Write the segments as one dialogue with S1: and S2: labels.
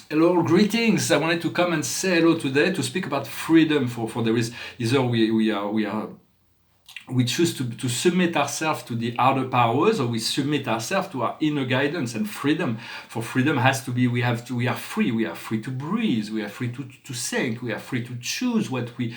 S1: Hello, greetings. I wanted to come and say hello today to speak about freedom. For there is either we choose to submit ourselves to the outer powers, or we submit ourselves to our inner guidance and freedom. For freedom has to be, we are free. We are free to breathe. We are free to think. We are free to choose what we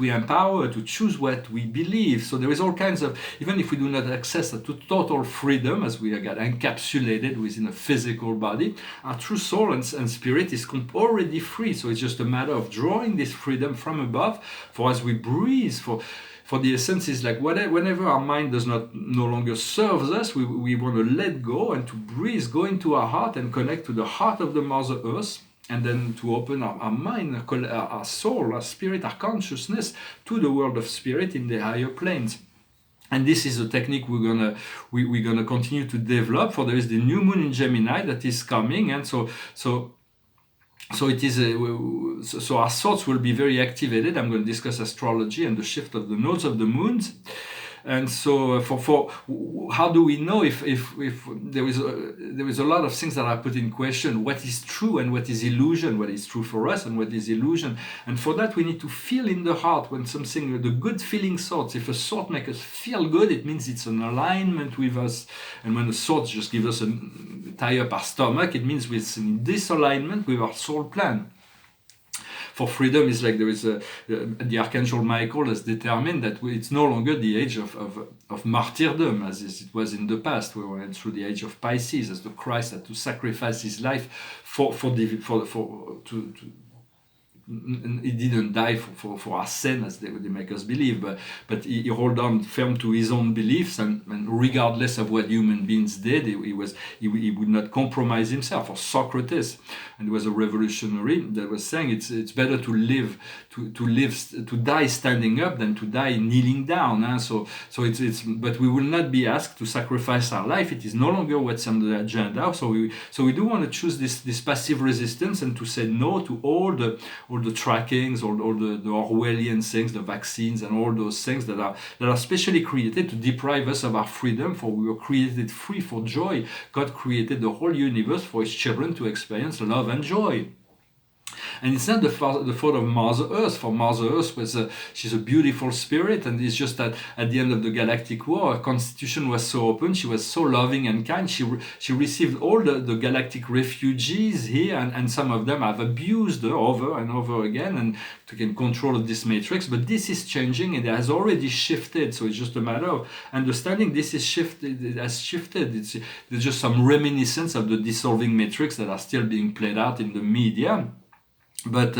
S1: empower, to choose what we believe. So there is all kinds of, even if we do not access to total freedom, as we are encapsulated within a physical body, our true soul and spirit is already free. So it's just a matter of drawing this freedom from above. For as we breathe, for the essence is like whenever our mind does not no longer serves us, we want to let go and to breathe, go into our heart and connect to the heart of the Mother Earth, and then to open our mind, our soul, our spirit, our consciousness to the world of spirit in the higher planes. And this is a technique we're gonna continue to develop. For there is the new moon in Gemini that is coming, and so it is so our thoughts will be very activated. I'm going to discuss astrology and the shift of the nodes of the moons. And so for how do we know if there is a lot of things that are put in question, what is true and what is illusion, what is true for us and what is illusion. And for that we need to feel in the heart when something, the good feeling thoughts, if a thought makes us feel good, it means it's an alignment with us. And when a thought just gives us a tie up our stomach, it means it's in disalignment with our soul plan. For freedom is like there is the Archangel Michael has determined that it's no longer the age of martyrdom as it was in the past. We went through the age of Pisces as the Christ had to sacrifice his life he didn't die for our sin as they make us believe, but he held on firm to his own beliefs, and regardless of what human beings did, he would not compromise himself. Or Socrates, and he was a revolutionary that was saying it's better to die standing up than to die kneeling down. Huh? So but we will not be asked to sacrifice our life. It is no longer what's on the agenda. So we do want to choose this passive resistance and to say no to all the trackings, all the Orwellian things, the vaccines, and all those things that are specially created to deprive us of our freedom. For we were created free for joy. God created the whole universe for his children to experience love and joy. And it's not the fault of Mother Earth. For Mother Earth she's a beautiful spirit, and it's just that at the end of the galactic war, her constitution was so open, she was so loving and kind. She received all the galactic refugees here, and some of them have abused her over and over again, and to get control of this matrix. But this is changing, and it has already shifted. So it's just a matter of understanding this is shifted. It has shifted. There's just some reminiscence of the dissolving matrix that are still being played out in the media. But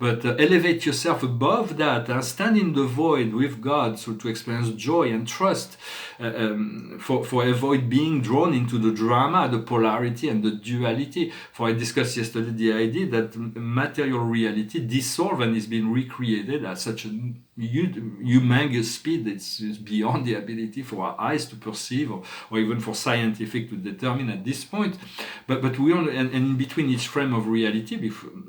S1: elevate yourself above that and stand in the void with God, so to experience joy and trust, for avoid being drawn into the drama, the polarity and the duality. For I discussed yesterday the idea that material reality dissolves and is being recreated at such a humongous speed. It's beyond the ability for our eyes to perceive, or even for scientific to determine at this point. But we only, and in between each frame of reality,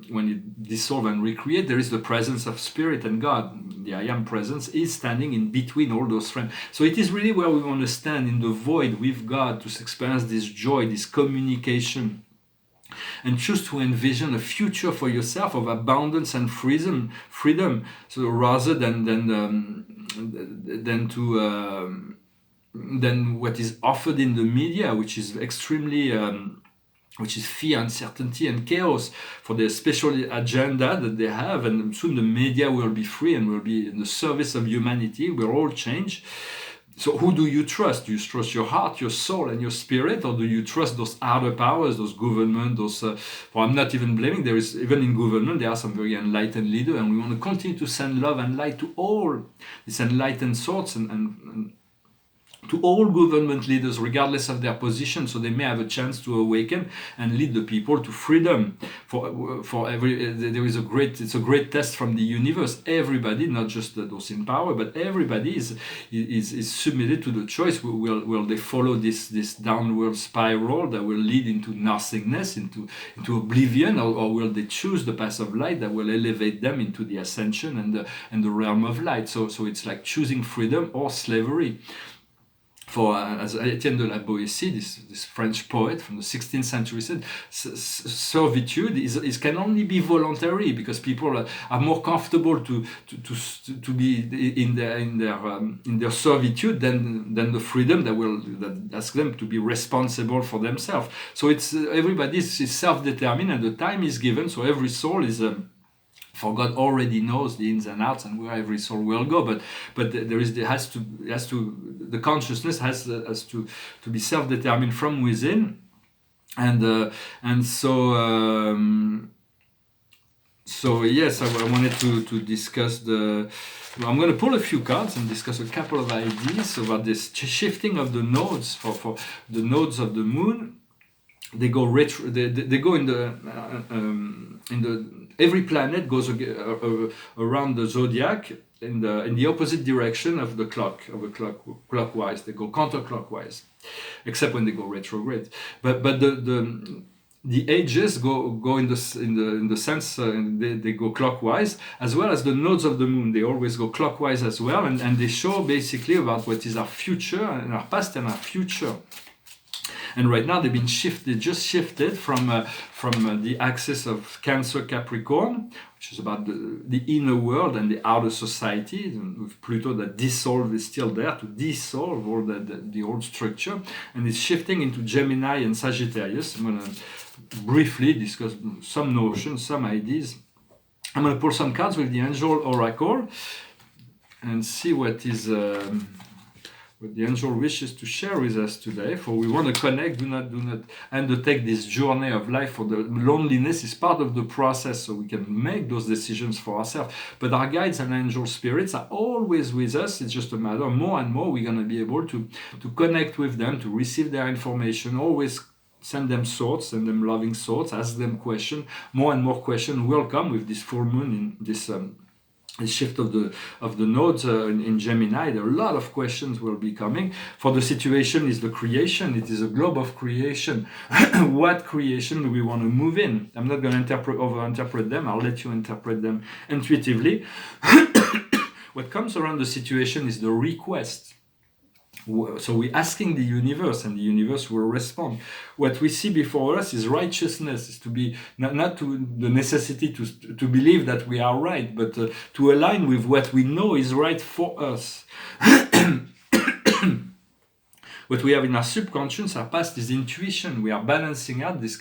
S1: when it dissolve and recreate, there is the presence of spirit and God. The I am presence is standing in between all those frames. So it is really where we want to stand, in the void with God, to experience this joy, this communication, and choose to envision a future for yourself of abundance and freedom. So rather than what is offered in the media, which is extremely which is fear, uncertainty, and chaos, for the special agenda that they have. And soon the media will be free and will be in the service of humanity. We'll all change. So who do you trust? Do you trust your heart, your soul, and your spirit, or do you trust those outer powers, those government, those... well, I'm not even blaming. There is, even in government, there are some very enlightened leaders, and we want to continue to send love and light to all these enlightened thoughts and to all government leaders, regardless of their position, so they may have a chance to awaken and lead the people to freedom. For every, there is it's a great test from the universe. Everybody, not just those in power, but everybody is submitted to the choice. Will they follow this downward spiral that will lead into nothingness, into oblivion, or will they choose the path of light that will elevate them into the ascension and the realm of light? So it's like choosing freedom or slavery. For as Etienne de la Boétie, this French poet from the 16th century, said, servitude can only be voluntary, because people are more comfortable to be in their servitude than the freedom that asks them to be responsible for themselves. So it's everybody is self-determined, and the time is given. So every soul is. For God already knows the ins and outs and where every soul will go, but the consciousness has to be self-determined from within, and so yes, I wanted to discuss I'm going to pull a few cards and discuss a couple of ideas about this shifting of the nodes for the nodes of the moon. They go retro. They go in the every planet goes around the zodiac in the opposite direction of the clockwise. They go counterclockwise, except when they go retrograde. But the ages go in the sense they go clockwise, as well as the nodes of the moon. They always go clockwise as well, and they show basically about what is our future and our past and our future. And right now they've been shifted, just shifted from the axis of Cancer Capricorn, which is about the inner world and the outer society, and with Pluto that dissolve is still there to dissolve all the old structure, and it's shifting into Gemini and Sagittarius. I'm going to briefly discuss some notions, some ideas. I'm going to pull some cards with the Angel Oracle and see what the angel wishes to share with us today. For we want to connect, do not undertake this journey of life, for the loneliness is part of the process, so we can make those decisions for ourselves. But our guides and angel spirits are always with us. It's just a matter of more and more we're going to be able to connect with them, to receive their information, always send them thoughts, send them loving thoughts, ask them questions. More and more questions will come with this full moon in this shift of the nodes in Gemini. There are a lot of questions will be coming. For the situation is the creation. It is a globe of creation. What creation do we want to move in? I'm not going to over-interpret them. I'll let you interpret them intuitively. What comes around the situation is the request. So we're asking the universe, and the universe will respond. What we see before us is righteousness, is to be not to the necessity to believe that we are right, but to align with what we know is right for us. What we have in our subconscious, our past, is intuition. We are balancing out this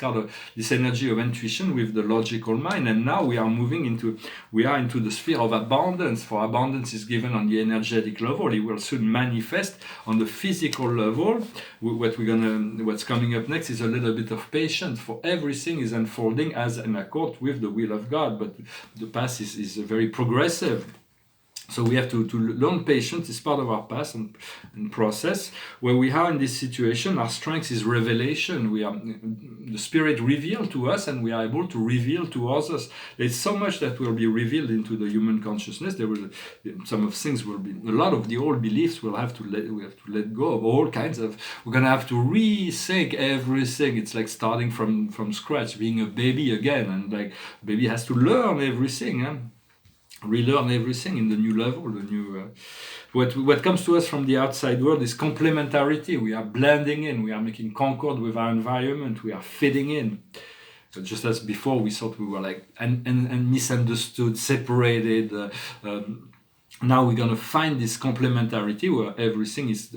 S1: energy of intuition with the logical mind, and now we are moving into the sphere of abundance. For abundance is given on the energetic level. It will soon manifest on the physical level. What's coming up next is a little bit of patience, for everything is unfolding as in accord with the will of God. But the past is very progressive. So we have to learn patience. It's part of our past and process. Where we are in this situation, our strength is revelation. The Spirit revealed to us, and we are able to reveal to others. There's so much that will be revealed into the human consciousness. A lot of the old beliefs we have to let go of. All kinds of. We're gonna have to rethink everything. It's like starting from scratch, being a baby again, and like baby has to learn everything. Relearn everything in the new level. What comes to us from the outside world is complementarity. We are blending in. We are making concord with our environment. We are fitting in. So just as before, we thought we were like and misunderstood, separated. Now we're going to find this complementarity where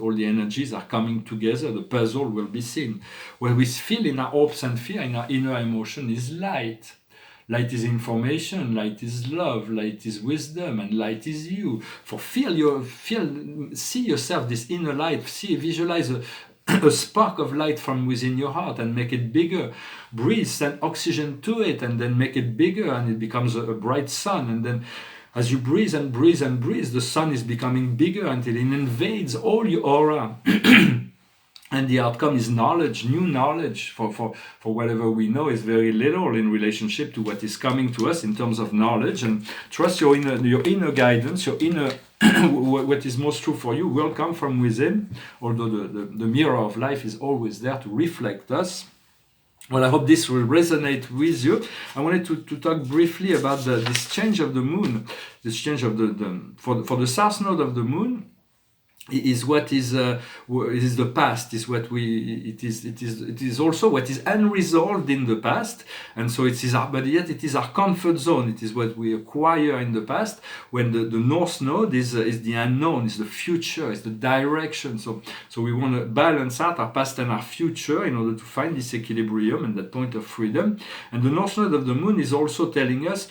S1: all the energies are coming together. The puzzle will be seen. Where we feel in our hopes and fear, in our inner emotion, is light. Light is information, light is love, light is wisdom, and light is you. See yourself, this inner light, visualize a spark of light from within your heart and make it bigger. Breathe, send oxygen to it, and then make it bigger, and it becomes a bright sun. And then as you breathe and breathe and breathe, the sun is becoming bigger until it invades all your aura. And the outcome is knowledge, new knowledge. For whatever we know is very little in relationship to what is coming to us in terms of knowledge. And trust your inner guidance, your inner what is most true for you will come from within. Although the mirror of life is always there to reflect us. Well, I hope this will resonate with you. I wanted to talk briefly about this change of the moon, this change of for the south node of the moon. is what is the past, is what it is also what is unresolved in the past, and so it is but yet it is our comfort zone. It is what we acquire in the past, when the North Node is the unknown, is the future, is the direction. So we want to balance out our past and our future in order to find this equilibrium and that point of freedom. And the North Node of the Moon is also telling us,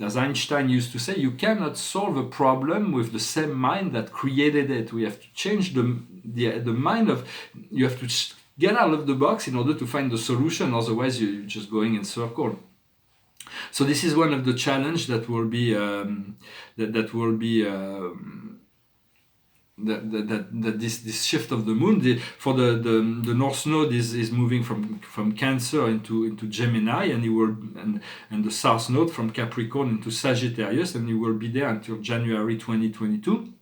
S1: as Einstein used to say, you cannot solve a problem with the same mind that created it. We have to change the mind of, you have to get out of the box in order to find the solution, otherwise you're just going in circle. So this is one of the challenge that will be this shift of the moon. For the North Node is moving from Cancer into Gemini, and and the South Node from Capricorn into Sagittarius, and it will be there until January 2022.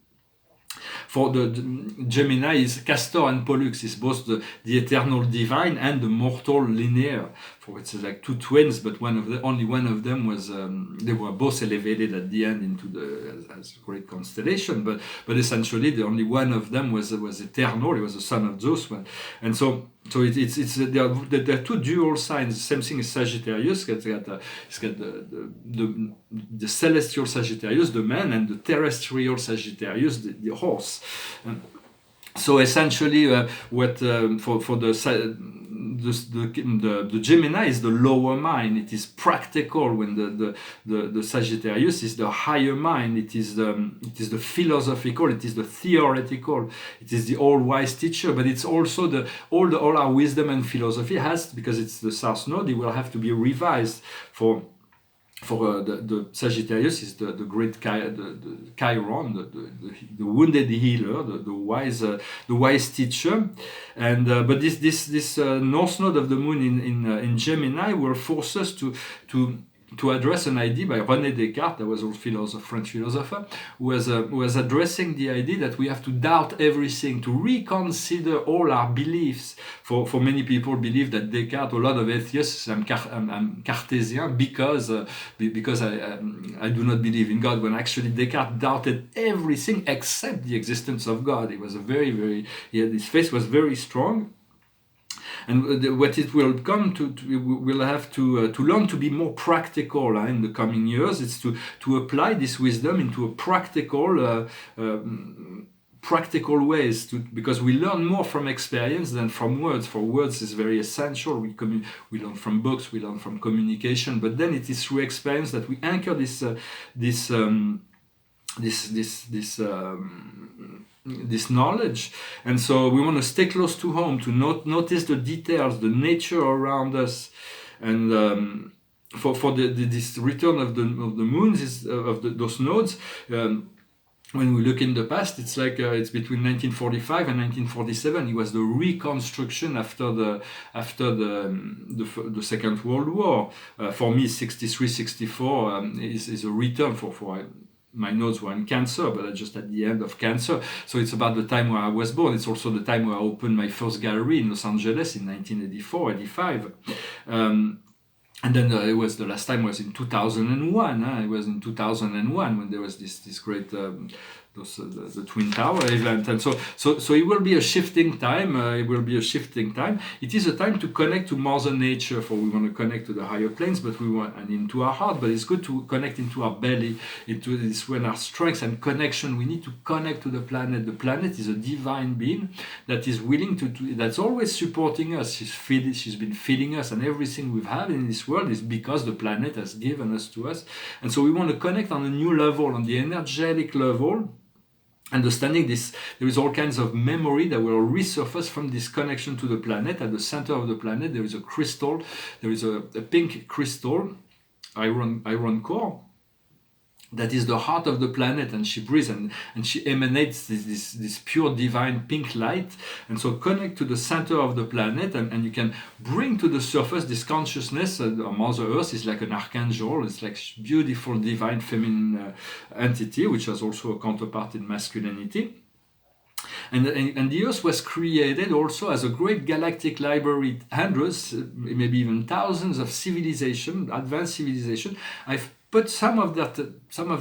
S1: For the Gemini is Castor and Pollux, is both the eternal divine and the mortal linear. For it's like two twins, but only one of them was they were both elevated at the end into as a great constellation. But essentially, the only one of them was eternal. He was the son of Zeus, and so there are two dual signs. The same thing as Sagittarius. It's got the celestial Sagittarius, the man, and the terrestrial Sagittarius, the horse. So essentially, for the Gemini is the lower mind. It is practical, when the Sagittarius is the higher mind. It is the philosophical. It is the theoretical. It is the all-wise teacher. But it's also all our wisdom and philosophy because it's the South Node. It will have to be revised for the Sagittarius is the great Chiron, the wounded healer, the wise teacher, and but this North Node of the Moon in Gemini will force us to address an idea by René Descartes, that was a French philosopher, who was addressing the idea that we have to doubt everything, to reconsider all our beliefs. For many people believe that Descartes, a lot of atheists, I'm Cartesian because I do not believe in God, when actually Descartes doubted everything except the existence of God. He was his faith was very strong. And what it will come to we'll have to learn to be more practical in the coming years. It's to apply this wisdom into a practical ways, because we learn more from experience than from words. For words is very essential. We learn from books, we learn from communication, but then it is through experience that we anchor this knowledge. And so we want to stay close to home, to notice the details, the nature around us. And for this return of the moons, those nodes, when we look in the past, it's like it's between 1945 and 1947. It was the reconstruction after the Second World War. For me, 63, 64 is a return for my nodes were in Cancer, but just at the end of Cancer. So it's about the time where I was born. It's also the time where I opened my first gallery in Los Angeles in 1984, 85. And then it was the last time was in 2001. It was in 2001 when there was this great the Twin Tower event, and so it will be a shifting time. It is a time to connect to Mother Nature, for we want to connect to the higher planes, but we want and into our heart. But it's good to connect into our belly. Into this when our strength and connection. We need to connect to the planet. The planet is a divine being that is willing that's always supporting us. She's been feeding us, and everything we've had in this world is because the planet has given us to us. And so we want to connect on a new level, on the energetic level. Understanding this, there is all kinds of memory that will resurface from this connection to the planet. At the center of the planet, there is a crystal. There is a pink crystal, iron core, that is the heart of the planet, and she breathes and she emanates this pure divine pink light. And so connect to the center of the planet, and you can bring to the surface this consciousness. Mother Earth is like an archangel. It's like beautiful divine feminine entity, which has also a counterpart in masculinity. And the Earth was created also as a great galactic library. Hundreds, maybe even thousands of advanced civilization. put some of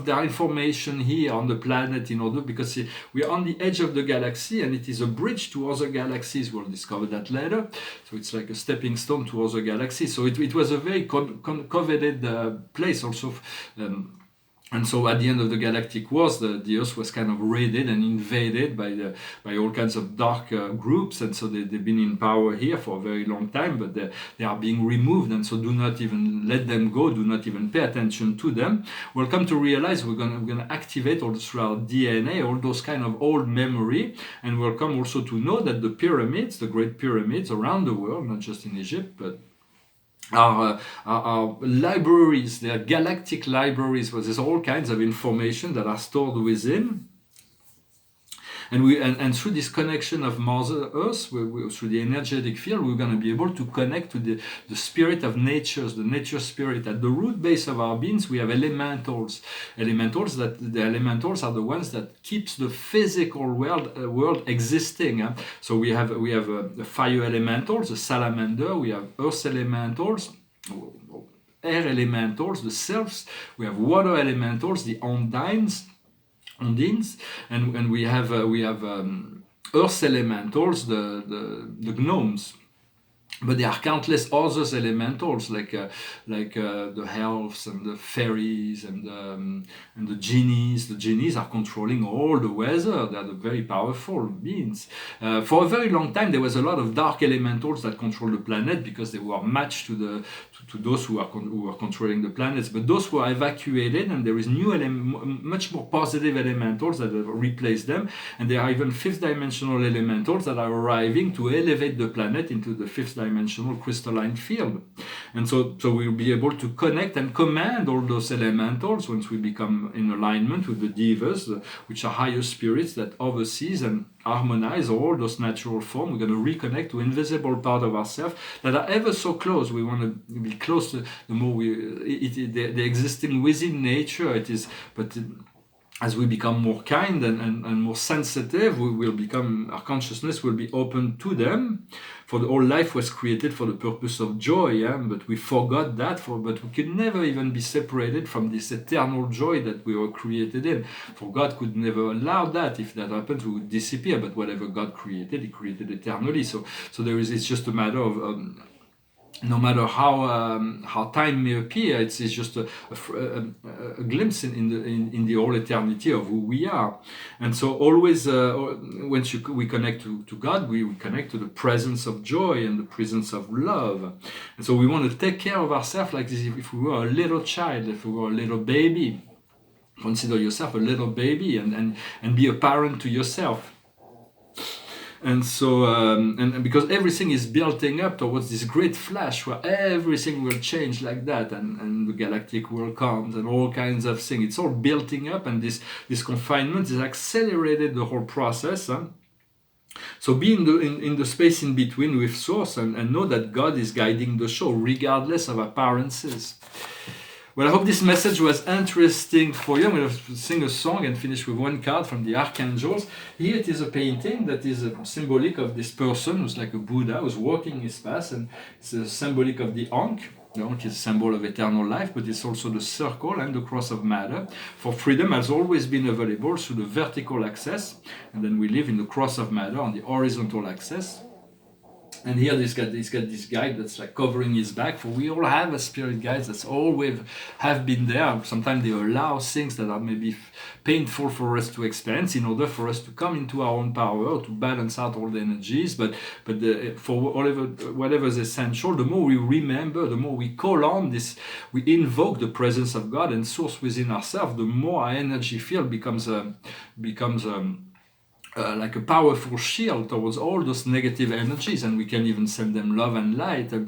S1: their information here on the planet in order, because we are on the edge of the galaxy and it is a bridge to other galaxies. We'll discover that later. So it's like a stepping stone to other galaxies. So it was a very coveted place also. And so at the end of the galactic wars, the Earth was kind of raided and invaded by all kinds of dark groups, and so they've been in power here for a very long time, but they are being removed, and so do not even let them go, do not even pay attention to them. We'll come to realize we're gonna activate all through our DNA, all those kind of old memory, and we'll come also to know that the pyramids, the great pyramids around the world, not just in Egypt, but our libraries, they are galactic libraries, where there's all kinds of information that are stored within. And through this connection of Mother Earth, through the energetic field, we're going to be able to connect to the spirit of nature, the nature spirit. At the root base of our beings, we have elementals. The elementals are the ones that keeps the physical world existing. So we have the fire elementals, the salamander. We have earth elementals, air elementals, the sylphs. We have water elementals, the undines, and we have earth elementals, the gnomes. But there are countless other elementals like the elves and the fairies and the genies. The genies are controlling all the weather. They are the very powerful beings. For a very long time, there was a lot of dark elementals that control the planet because they were matched to those who are controlling the planets. But those who are evacuated, and there is new much more positive elementals that have replaced them, and there are even fifth dimensional elementals that are arriving to elevate the planet into the fifth dimensional crystalline field. And so we'll be able to connect and command all those elementals once we become in alignment with the devas, which are higher spirits that oversees and harmonize all those natural forms. We're going to reconnect to invisible part of ourselves that are ever so close. We want to be close to the more they're existing within nature. It is, but as we become more kind and more sensitive, our consciousness will be open to them. For the whole life was created for the purpose of joy, but we forgot that. But we could never even be separated from this eternal joy that we were created in. For God could never allow that. If that happens, we would disappear. But whatever God created, He created eternally. So it's just a matter of no matter how time may appear, it's just a glimpse in the whole eternity of who we are. And so always, once we connect to God, we connect to the presence of joy and the presence of love. And so we want to take care of ourselves like this. If we were a little child, if we were a little baby, consider yourself a little baby and be a parent to yourself. And so, and because everything is building up towards this great flash where everything will change like that, and the galactic world comes and all kinds of things. It's all building up, and this confinement has accelerated the whole process. So be in the space in between with Source and know that God is guiding the show regardless of appearances. Well, I hope this message was interesting for you. I'm going to sing a song and finish with one card from the Archangels. Here it is a painting that is symbolic of this person who's like a Buddha who's walking his path, and it's a symbolic of the Ankh. The Ankh is a symbol of eternal life, but it's also the circle and the cross of matter. For freedom has always been available through the vertical axis, and then we live in the cross of matter on the horizontal axis. And here he's got this guide that's like covering his back. For we all have a spirit guide that's always have been there. Sometimes they allow things that are maybe painful for us to experience in order for us to come into our own power, to balance out all the energies. But for whatever is essential, the more we remember, the more we call on this, we invoke the presence of God and Source within ourselves, the more our energy field becomes like a powerful shield towards all those negative energies, and we can even send them love and light, and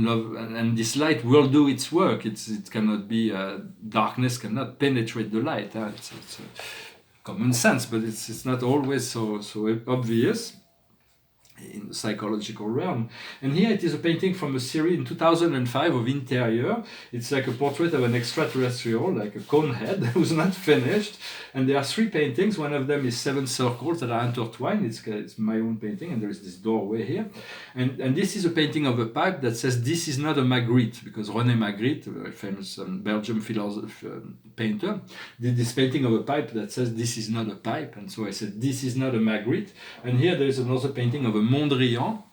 S1: love, and this light will do its work. It cannot be darkness cannot penetrate the light. It's common sense, but it's not always so obvious. in the psychological realm. And here it is a painting from a series in 2005 of Interior. It's like a portrait of an extraterrestrial, like a cone head, who's not finished. And there are 3 paintings. One of them is 7 circles that are intertwined. It's my own painting, and there is this doorway here. And this is a painting of a pipe that says, "This is not a Magritte," because René Magritte, a very famous Belgian painter, did this painting of a pipe that says, "This is not a pipe." And so I said, "This is not a Magritte." And here there is another painting of a Mondrian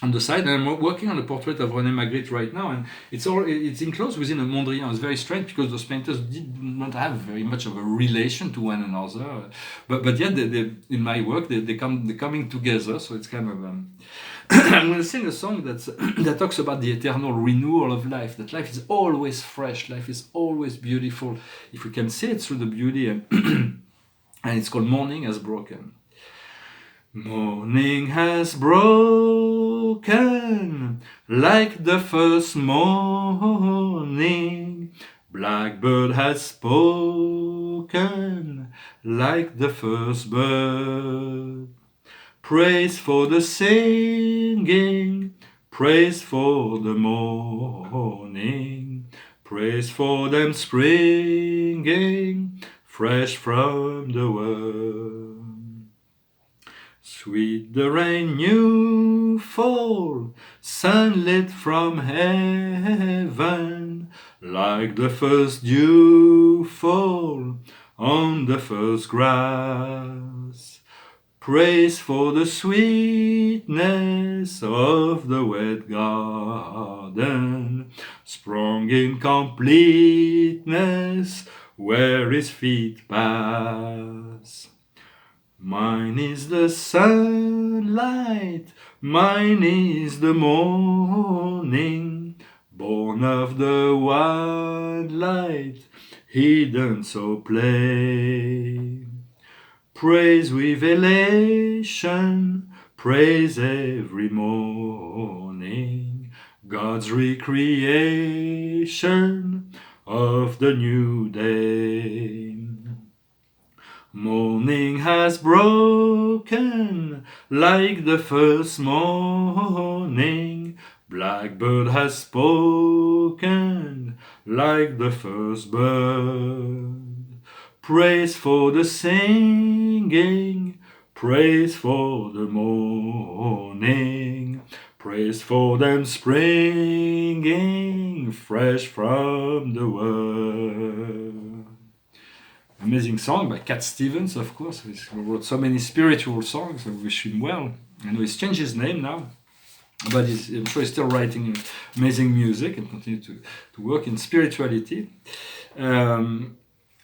S1: on the side, and I'm working on a portrait of René Magritte right now, and it's enclosed within a Mondrian. It's very strange because those painters did not have very much of a relation to one another, but yet they in my work they're coming together. So it's kind of I'm going to sing a song that talks about the eternal renewal of life. That life is always fresh, life is always beautiful if we can see it through the beauty, and and it's called "Morning Has Broken." Morning has broken like the first morning. Blackbird has spoken like the first bird. Praise for the singing, praise for the morning, praise for them springing fresh from the world. Sweet the rain new fall, sunlit from heaven, like the first dew fall on the first grass. Praise for the sweetness of the wet garden, sprung in completeness where his feet pass. Mine is the sunlight, mine is the morning, born of the wild light, hidden so plain. Praise with elation, praise every morning, God's recreation of the new day. Morning has broken like the first morning. Blackbird has spoken like the first bird. Praise for the singing, praise for the morning, praise for them springing fresh from the world. Amazing song by Cat Stevens, of course. He wrote so many spiritual songs. I wish him well. I know he's changed his name now, but I'm sure he's still writing amazing music and continue to work in spirituality.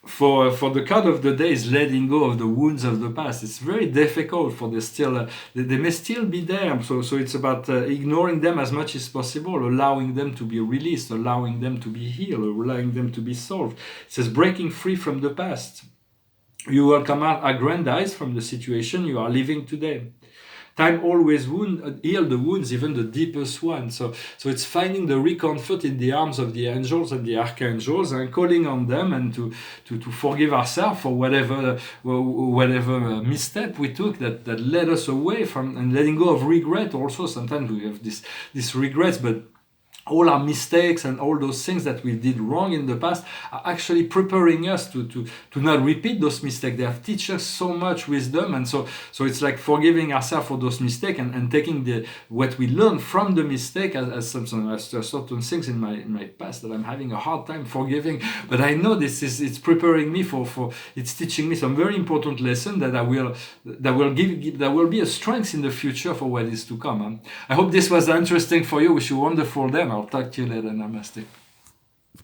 S1: For the card of the day is letting go of the wounds of the past. It's very difficult for they may still be there. So it's about ignoring them as much as possible, allowing them to be released, allowing them to be healed, allowing them to be solved. It says breaking free from the past. You will come out aggrandized from the situation you are living today. Time always heal the wounds, even the deepest ones. So it's finding the recomfort in the arms of the angels and the archangels and calling on them and to forgive ourselves for whatever misstep we took that led us away from, and letting go of regret also. Sometimes we have this regrets, but all our mistakes and all those things that we did wrong in the past are actually preparing us to not repeat those mistakes. They have teach us so much wisdom, and so it's like forgiving ourselves for those mistakes and taking what we learned from the mistake as certain things in my past that I'm having a hard time forgiving. But I know it's preparing me for it's teaching me some very important lesson that will be a strength in the future for what is to come. I hope this was interesting for you. Wish you a wonderful day. I'll talk to you later. Namaste.